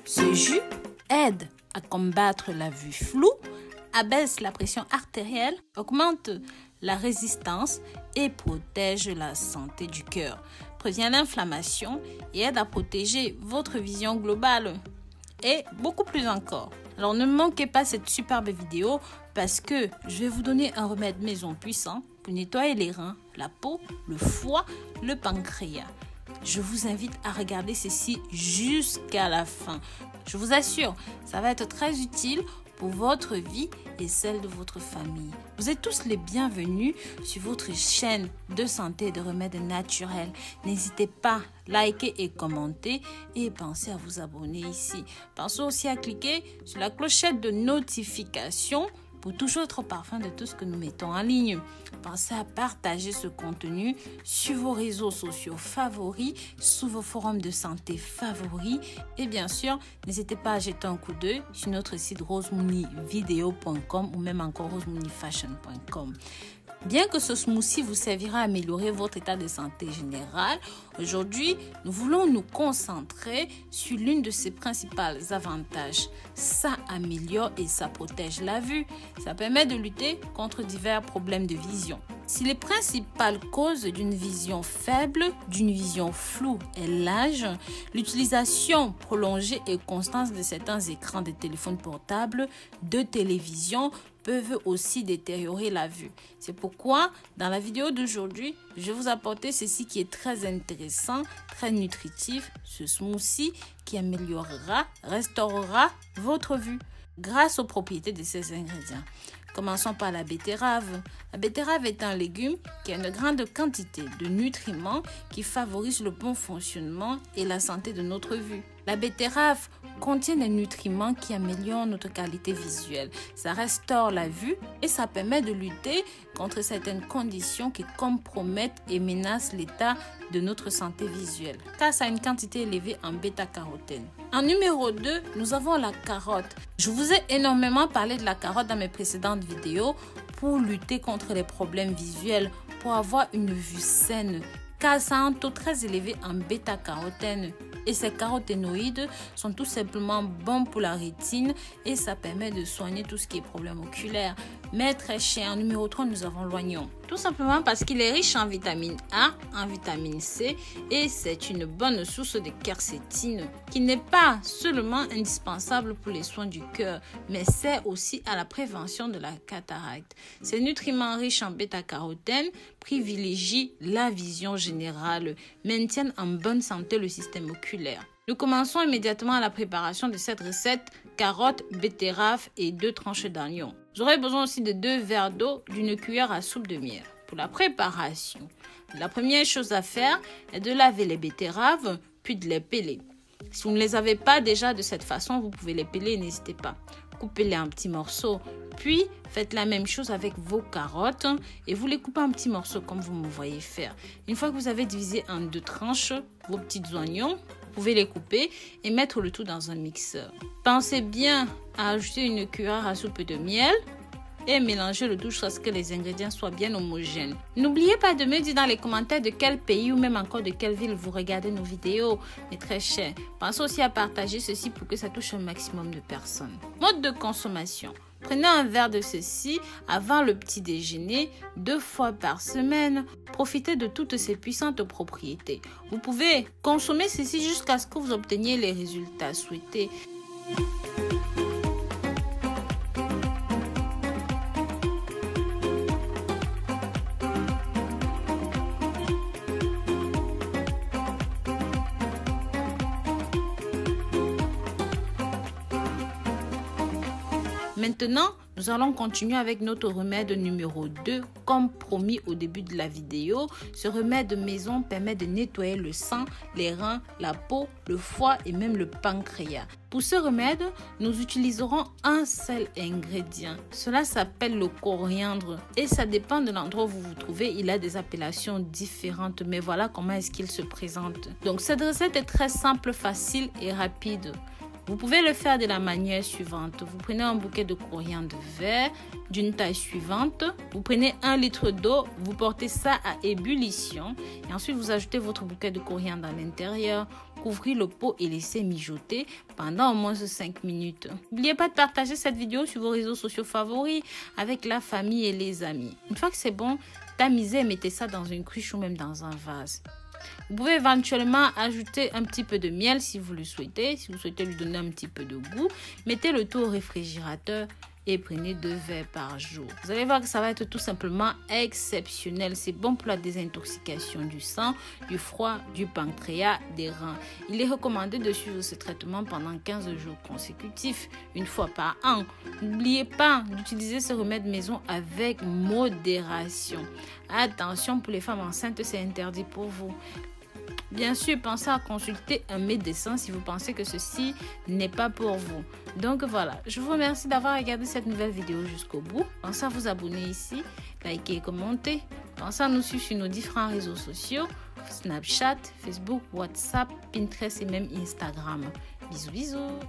Ce jus aide à combattre la vue floue, abaisse la pression artérielle, augmente la résistance et protège la santé du cœur, prévient l'inflammation et aide à protéger votre vision globale et beaucoup plus encore. Alors ne manquez pas cette superbe vidéo parce que je vais vous donner un remède maison puissant pour nettoyer les reins, la peau, le foie, le pancréas. Je vous invite à regarder ceci jusqu'à la fin. Je vous assure, ça va être très utile pour votre vie et celle de votre famille. Vous êtes tous les bienvenus sur votre chaîne de santé et de remèdes naturels. N'hésitez pas, likez et commentez et pensez à vous abonner ici. Pensez aussi à cliquer sur la clochette de notification pour toujours être au parfum de tout ce que nous mettons en ligne. Pensez à partager ce contenu sur vos réseaux sociaux favoris, sur vos forums de santé favoris. Et bien sûr, n'hésitez pas à jeter un coup d'œil sur notre site rosemooneyvideo.com ou même encore rosemooneyfashion.com. Bien que ce smoothie vous servira à améliorer votre état de santé général, aujourd'hui, nous voulons nous concentrer sur l'une de ses principaux avantages. Ça améliore et ça protège la vue. Ça permet de lutter contre divers problèmes de vision. Si les principales causes d'une vision faible, d'une vision floue est l'âge, l'utilisation prolongée et constante de certains écrans de téléphones portables, de télévision, peuvent aussi détériorer la vue. C'est pourquoi, dans la vidéo d'aujourd'hui, je vais vous apporter ceci qui est très intéressant, très nutritif, ce smoothie qui améliorera, restaurera votre vue grâce aux propriétés de ces ingrédients. Commençons par la betterave. La betterave est un légume qui a une grande quantité de nutriments qui favorisent le bon fonctionnement et la santé de notre vue. La betterave contient des nutriments qui améliorent notre qualité visuelle. Ça restaure la vue et ça permet de lutter contre certaines conditions qui compromettent et menacent l'état de notre santé visuelle, car ça a une quantité élevée en bêta-carotène. En numéro 2, nous avons la carotte. Je vous ai énormément parlé de la carotte dans mes précédentes vidéos pour lutter contre les problèmes visuels, pour avoir une vue saine, car ça a un taux très élevé en bêta-carotène. Et ces caroténoïdes sont tout simplement bons pour la rétine et ça permet de soigner tout ce qui est problème oculaire. Mais très cher, en numéro 3, nous avons l'oignon. Tout simplement parce qu'il est riche en vitamine A, en vitamine C et c'est une bonne source de quercétine qui n'est pas seulement indispensable pour les soins du cœur, mais sert aussi à la prévention de la cataracte. Ces nutriments riches en bêta-carotène privilégient la vision générale, maintiennent en bonne santé le système oculaire. Nous commençons immédiatement la préparation de cette recette: carottes, betterave et 2 tranches d'oignon. Vous aurez besoin aussi de 2 verres d'eau, d'une cuillère à soupe de miel. Pour la préparation, la première chose à faire est de laver les betteraves puis de les peler. Si vous ne les avez pas déjà de cette façon, vous pouvez les peler, n'hésitez pas. Coupez-les en petits morceaux. Puis, faites la même chose avec vos carottes et vous les coupez en petits morceaux comme vous me voyez faire. Une fois que vous avez divisé en 2 tranches vos petits oignons, vous pouvez les couper et mettre le tout dans un mixeur. Pensez bien à ajouter une cuillère à soupe de miel et mélanger le tout jusqu'à ce que les ingrédients soient bien homogènes. N'oubliez pas de me dire dans les commentaires de quel pays ou même encore de quelle ville vous regardez nos vidéos, mes très chers. Pensez aussi à partager ceci pour que ça touche un maximum de personnes. Mode de consommation. Prenez un verre de ceci avant le petit déjeuner 2 fois par semaine. Profitez de toutes ces puissantes propriétés. Vous pouvez consommer ceci jusqu'à ce que vous obteniez les résultats souhaités. Maintenant, nous allons continuer avec notre remède numéro 2. Comme promis au début de la vidéo, ce remède maison permet de nettoyer le sang, les reins, la peau, le foie et même le pancréas. Pour ce remède, nous utiliserons un seul ingrédient. Cela s'appelle le coriandre et ça dépend de l'endroit où vous vous trouvez. Il a des appellations différentes, mais voilà comment est-ce qu'il se présente. Donc cette recette est très simple, facile et rapide. Vous pouvez le faire de la manière suivante. Vous prenez un bouquet de coriandre vert d'une taille suivante. Vous prenez 1 litre d'eau, vous portez ça à ébullition et ensuite vous ajoutez votre bouquet de coriandre à l'intérieur. Couvrez le pot et laissez mijoter pendant au moins 5 minutes. N'oubliez pas de partager cette vidéo sur vos réseaux sociaux favoris avec la famille et les amis. Une fois que c'est bon, tamisez et mettez ça dans une cruche ou même dans un vase. Vous pouvez éventuellement ajouter un petit peu de miel si vous le souhaitez. Si vous souhaitez lui donner un petit peu de goût, mettez le tout au réfrigérateur et prenez 2 verres par jour. Vous allez voir que ça va être tout simplement exceptionnel. C'est bon pour la désintoxication du sang, du foie, du pancréas, des reins. Il est recommandé de suivre ce traitement pendant 15 jours consécutifs, une fois par an. N'oubliez pas d'utiliser ce remède maison avec modération. Attention, pour les femmes enceintes, c'est interdit pour vous. Bien sûr, pensez à consulter un médecin si vous pensez que ceci n'est pas pour vous. Donc voilà, je vous remercie d'avoir regardé cette nouvelle vidéo jusqu'au bout. Pensez à vous abonner ici, liker et commenter. Pensez à nous suivre sur nos différents réseaux sociaux, Snapchat, Facebook, WhatsApp, Pinterest et même Instagram. Bisous, bisous.